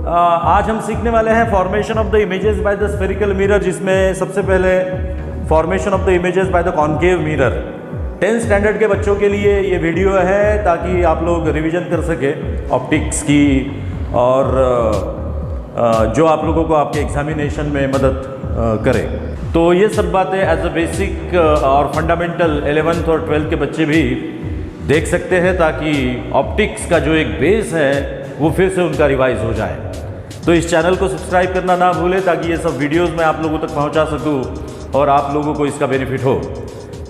आज हम सीखने वाले हैं formation of the images by the spherical mirror, जिसमें सबसे पहले formation of the images by the concave mirror. 10th standard के बच्चों के लिए ये वीडियो है ताकि आप लोग रिवीजन कर सके ऑप्टिक्स की, और जो आप लोगों को आपके एग्जामिनेशन में मदद करे। तो ये सब बातें एज अ बेसिक और फंडामेंटल 11th और 12th के बच्चे भी देख सकते हैं, ताकि ऑप्टिक्स का जो एक बेस है वो फिर से उनका रिवाइज हो जाए। तो इस चैनल को सब्सक्राइब करना ना भूलें ताकि ये सब वीडियोस मैं आप लोगों तक पहुंचा सकूं और आप लोगों को इसका बेनिफिट हो।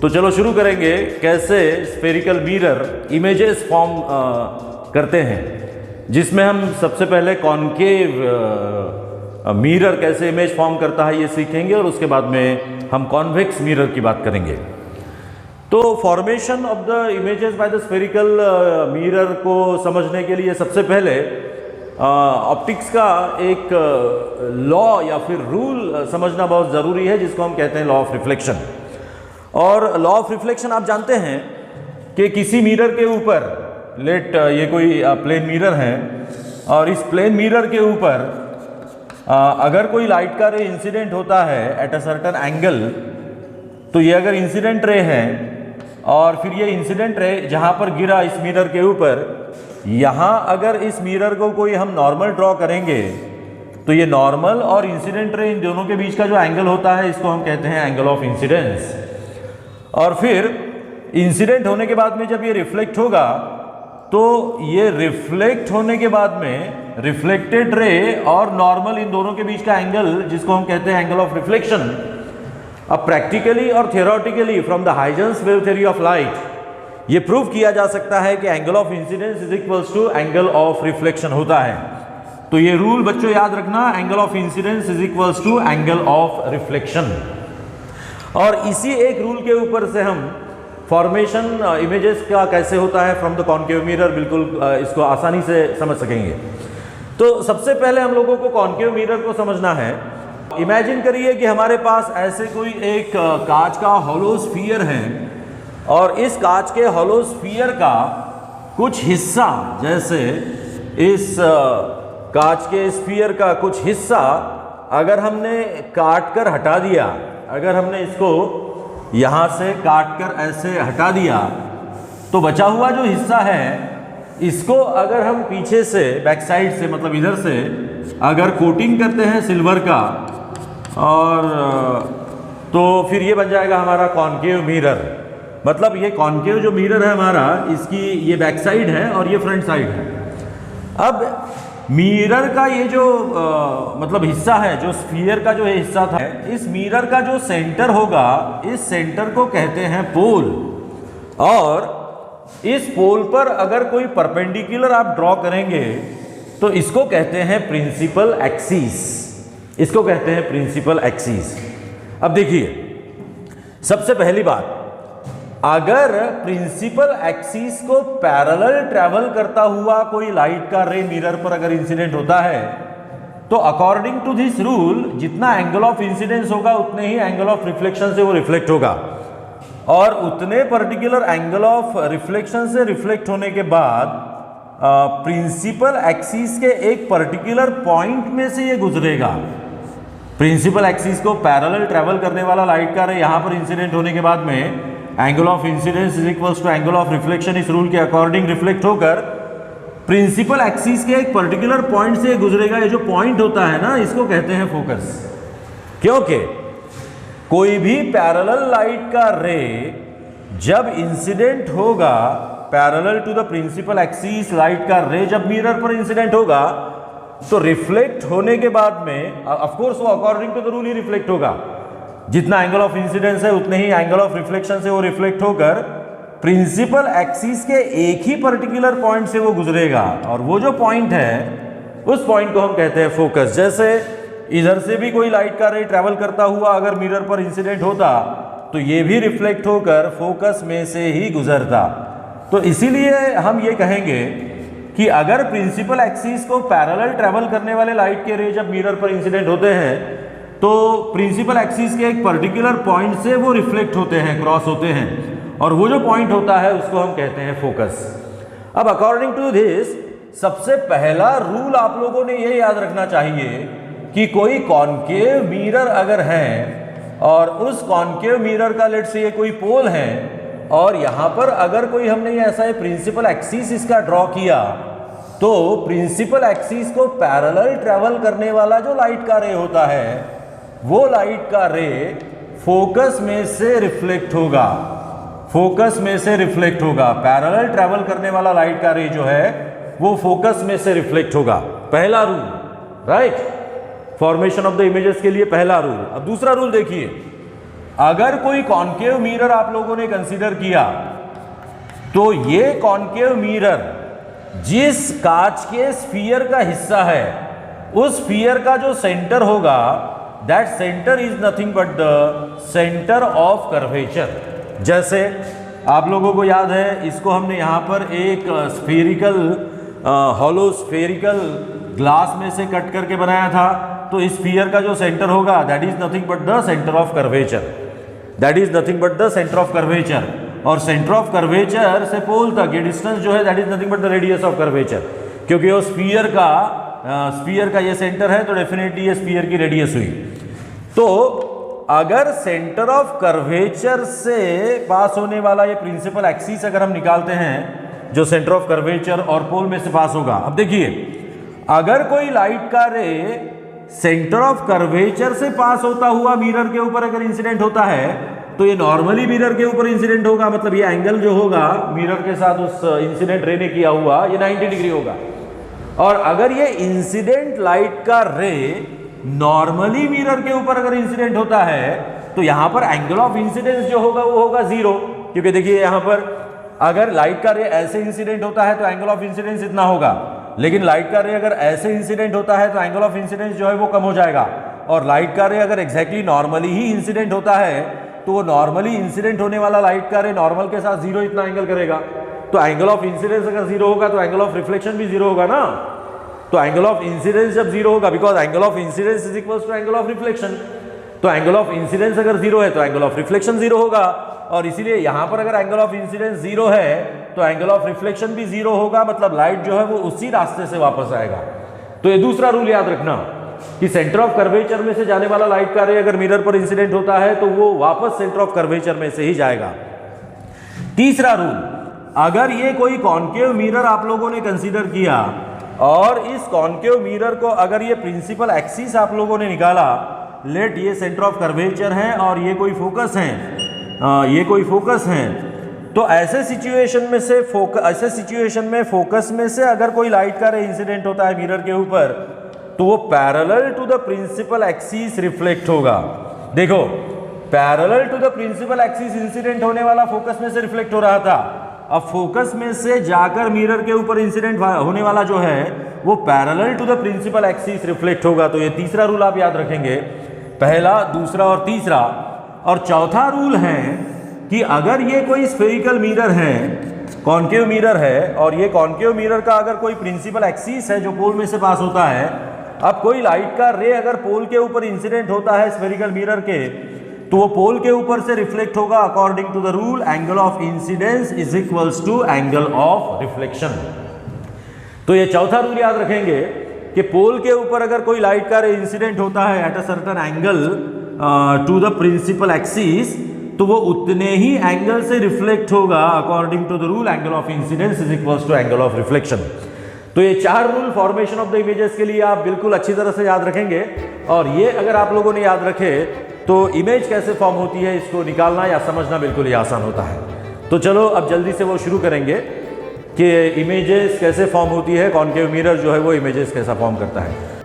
तो चलो शुरू करेंगे कैसे स्फेरिकल मिरर इमेजेस फॉर्म करते हैं, जिसमें हम सबसे पहले कॉन्केव मिरर कैसे इमेज फॉर्म करता है ये सीखेंगे, और उसके बाद में हम कॉन्वेक्स मिरर की बात करेंगे। तो formation of the images by the spherical mirror को समझने के लिए सबसे पहले ऑप्टिक्स का एक लॉ या फिर रूल समझना बहुत ज़रूरी है, जिसको हम कहते हैं लॉ ऑफ रिफ्लेक्शन। और लॉ ऑफ रिफ्लेक्शन आप जानते हैं कि किसी मिरर के ऊपर, लेट ये कोई प्लेन मिरर है, और इस प्लेन मिरर के ऊपर अगर कोई लाइट का रे इंसिडेंट होता है एट अ सर्टेन एंगल, तो ये अगर इंसिडेंट रे है और फिर ये इंसिडेंट रे जहाँ पर गिरा इस मिरर के ऊपर, यहाँ अगर इस मिरर को कोई हम नॉर्मल ड्रॉ करेंगे तो ये नॉर्मल और इंसिडेंट रे इन दोनों के बीच का जो एंगल होता है इसको हम कहते हैं एंगल ऑफ इंसिडेंस। और फिर इंसिडेंट होने के बाद में जब ये रिफ्लेक्ट होगा, तो ये रिफ्लेक्ट होने के बाद में रिफ्लेक्टेड रे और नॉर्मल इन दोनों के बीच का एंगल, जिसको हम कहते हैं एंगल ऑफ रिफ्लेक्शन। अब प्रैक्टिकली और theoretically from the Huygens wave theory of light ये प्रूव किया जा सकता है कि angle of incidence is equals to angle of reflection होता है। तो ये रूल बच्चों याद रखना, angle of incidence is equals to angle of reflection. और इसी एक रूल के ऊपर से हम फॉर्मेशन इमेजेस का कैसे होता है फ्रॉम द कॉन्केव मिरर, बिल्कुल इसको आसानी से समझ सकेंगे। तो सबसे पहले हम लोगों को कॉन्केव मिरर को समझना है। इमेजिन करिए कि हमारे पास ऐसे कोई एक कांच का हॉलो स्फीयर है, और इस कांच के हॉलो स्फीयर का कुछ हिस्सा, जैसे इस कांच के स्फीयर का कुछ हिस्सा अगर हमने काट कर हटा दिया, अगर हमने इसको यहाँ से काट कर ऐसे हटा दिया, तो बचा हुआ जो हिस्सा है इसको अगर हम पीछे से बैक साइड से, मतलब इधर से अगर कोटिंग करते हैं सिल्वर का, और तो फिर ये बन जाएगा हमारा कॉन्केव मिरर। मतलब ये कॉन्केव जो मिरर है हमारा, इसकी ये बैक साइड है और ये फ्रंट साइड है। अब मिरर का ये जो मतलब हिस्सा है, जो स्फीयर का जो हिस्सा था, इस मिरर का जो सेंटर होगा, इस सेंटर को कहते हैं पोल। और इस पोल पर अगर कोई परपेंडिकुलर आप ड्रॉ करेंगे तो इसको कहते हैं प्रिंसिपल एक्सिस, इसको कहते हैं प्रिंसिपल एक्सिस। अब देखिए, सबसे पहली बात, अगर प्रिंसिपल एक्सिस को पैरेलल ट्रैवल करता हुआ कोई लाइट का रे मिरर पर अगर इंसिडेंट होता है, तो अकॉर्डिंग टू दिस रूल जितना एंगल ऑफ इंसिडेंस होगा उतने ही एंगल ऑफ रिफ्लेक्शन से वो रिफ्लेक्ट होगा, और उतने पर्टिकुलर एंगल ऑफ रिफ्लेक्शन से रिफ्लेक्ट होने के बाद प्रिंसिपल एक्सिस के एक पर्टिकुलर पॉइंट में से ये गुजरेगा। प्रिंसिपल एक्सिस को पैरेलल ट्रैवल करने वाला लाइट का रे यहाँ पर इंसिडेंट होने के बाद में angle of incidence is equals to angle of reflection, इस रूल के अकॉर्डिंग रिफ्लेक्ट होकर प्रिंसिपल एक्सिस के एक पर्टिकुलर पॉइंट से गुजरेगा। ये जो पॉइंट होता है ना, इसको कहते हैं फोकस। क्योंकि कोई भी पैरेलल लाइट का रे जब इंसिडेंट होगा parallel to the principal axis, light का रे जब मिरर पर इंसिडेंट होगा, तो रिफ्लेक्ट होने के बाद में ऑफ कोर्स वो अकॉर्डिंग टू द रूल ही रिफ्लेक्ट होगा। जितना एंगल ऑफ इंसिडेंस है उतने ही एंगल ऑफ रिफ्लेक्शन से वो रिफ्लेक्ट होकर प्रिंसिपल एक्सिस के एक ही पर्टिकुलर पॉइंट से वो गुजरेगा, और वो जो पॉइंट है उस पॉइंट को हम कहते हैं फोकस। जैसे इधर से भी कोई लाइट का रे ट्रैवल करता हुआ अगर मिरर पर इंसिडेंट होता, तो ये भी रिफ्लेक्ट होकर फोकस में से ही गुजरता। तो इसीलिए हम ये कहेंगे कि अगर प्रिंसिपल एक्सिस को पैरेलल ट्रैवल करने वाले लाइट के रे जब मिरर पर इंसिडेंट होते हैं, तो प्रिंसिपल एक्सिस के एक पर्टिकुलर पॉइंट से वो रिफ्लेक्ट होते हैं, क्रॉस होते हैं, और वो जो पॉइंट होता है उसको हम कहते हैं फोकस। अब अकॉर्डिंग टू दिस सबसे पहला रूल आप लोगों ने ये याद रखना चाहिए कि कोई कॉनकेव मिरर अगर है और उस कॉनकेव मिरर का लेट से ये कोई पोल है और यहाँ पर अगर कोई हमने ऐसा प्रिंसिपल एक्सिस इसका ड्रॉ किया, तो प्रिंसिपल एक्सिस को पैरेलल ट्रेवल करने वाला जो लाइट का रे होता है वो लाइट का रे फोकस में से रिफ्लेक्ट होगा, फोकस में से रिफ्लेक्ट होगा। पैरेलल ट्रेवल करने वाला लाइट का रे जो है वो फोकस में से रिफ्लेक्ट होगा। पहला rule, right, formation of the images के लिए पहला रूल। अब दूसरा रूल देखिए, अगर कोई कॉनकेव मिरर आप लोगों ने कंसीडर किया तो ये कॉनकेव मिरर जिस कांच के स्फीयर का हिस्सा है उस स्फीयर का जो सेंटर होगा that centre is nothing but the centre of curvature. जैसे आप लोगों को याद है, इसको हमने यहाँ पर एक स्फेरिकल हॉलो स्फेरिकल ग्लास में से कट करके बनाया था, तो इस स्फीयर का जो सेंटर होगा that is nothing but the centre of curvature, that is nothing but the centre of curvature. और सेंटर ऑफ कर्वेचर से पोल तक ये डिस्टेंस जो है that is nothing but the radius of curvature, क्योंकि वो स्फीयर का ये सेंटर है तो डेफिनेटली ये स्फीयर की रेडियस हुई। तो अगर सेंटर ऑफ कर्वेचर से पास होने वाला ये प्रिंसिपल एक्सिस अगर हम निकालते हैं जो सेंटर ऑफ कर्वेचर और पोल में से पास होगा, अब देखिए अगर कोई लाइट का रे सेंटर ऑफ कर्वेचर से पास होता हुआ मिरर के ऊपर अगर इंसिडेंट होता है तो ये नॉर्मली मिरर के ऊपर इंसिडेंट होगा, मतलब ये एंगल जो होगा मिरर के साथ उस इंसिडेंट रे ने किया हुआ ये 90 डिग्री होगा। और अगर ये इंसिडेंट लाइट का रे नॉर्मली मिरर के ऊपर अगर इंसिडेंट होता है तो यहां पर एंगल ऑफ इंसिडेंस जो होगा वो होगा 0, क्योंकि देखिए यहां पर अगर लाइट का रे ऐसे इंसिडेंट होता है तो एंगल ऑफ इंसिडेंस इतना होगा, लेकिन लाइट का रे अगर ऐसे इंसिडेंट होता है तो एंगल ऑफ इंसिडेंस जो है वो कम हो जाएगा। और लाइट का रे अगर एग्जैक्टली नॉर्मली ही इंसिडेंट होता है तो वो नॉर्मली इंसिडेंट होने वाला लाइट का रे नॉर्मल के साथ 0 इतना एंगल करेगा। तो एंगल ऑफ इंसिडेंस अगर 0 होगा तो एंगल ऑफ रिफ्लेक्शन भी 0 होगा ना। तो एंगल ऑफ इंसिडेंस जब 0 होगा, because angle of incidence is equals to angle of reflection, तो एंगल ऑफ इंसिडेंस अगर 0 है तो एंगल ऑफ रिफ्लेक्शन 0 होगा। और इसीलिए यहां पर अगर एंगल ऑफ इंसिडेंस 0 है तो एंगल ऑफ रिफ्लेक्शन भी 0 होगा, मतलब लाइट जो है वो उसी रास्ते से वापस आएगा। तो ये दूसरा रूल याद रखना कि सेंटर ऑफ कर्वेचर में से जाने वाला लाइट का रे अगर मिरर पर इंसिडेंट होता है तो वो वापस सेंटर ऑफ कर्वेचर में से ही जाएगा। तीसरा रूल, अगर ये कोई कॉनकेव मिरर आप लोगों ने कंसीडर किया और इस कॉनकेव मिरर को अगर ये प्रिंसिपल एक्सिस आप लोगों ने निकाला, लेट ये सेंटर ऑफ कर्वेचर है और ये कोई फोकस है, ये कोई फोकस है, तो ऐसे सिचुएशन में फोकस में से अगर कोई लाइट का रे इंसिडेंट होता है मिरर के ऊपर तो वो parallel to the principal axis reflect होगा। देखो parallel to the principal axis incident होने वाला फोकस में से रिफ्लेक्ट हो रहा था, अब फोकस में से जाकर मिरर के ऊपर इंसिडेंट होने वाला जो है वो parallel to the principal axis reflect होगा। तो ये तीसरा रूल आप याद रखेंगे, पहला, दूसरा और तीसरा। और चौथा रूल है कि अगर ये कोई स्फेरिकल मिरर है, कॉनकेव मिरर है, और ये कॉनकेव मिरर का अगर कोई प्रिंसिपल एक्सिस है जो पोल में से पास होता है, अब कोई लाइट का रे अगर पोल के ऊपर इंसिडेंट होता है स्फेरिकल मिरर के तो वो पोल के ऊपर से रिफ्लेक्ट होगा according to the rule angle of incidence is equals to angle of reflection. तो ये चौथा रूल याद रखेंगे कि पोल के ऊपर अगर कोई लाइट का रे इंसिडेंट होता है at a certain angle to the principal axis तो वो उतने ही एंगल से रिफ्लेक्ट होगा according to the rule angle of incidence is equals to angle of reflection. तो ये 4 rule formation of the images के लिए आप बिल्कुल अच्छी तरह से याद रखेंगे, और ये अगर आप लोगों ने याद रखे तो इमेज कैसे फॉर्म होती है इसको निकालना या समझना बिल्कुल ही आसान होता है। तो चलो अब जल्दी से वो शुरू करेंगे कि इमेजेस कैसे फॉर्म होती है, कॉनकेव मिरर जो है वो इमेजेस कैसा फॉर्म करता है।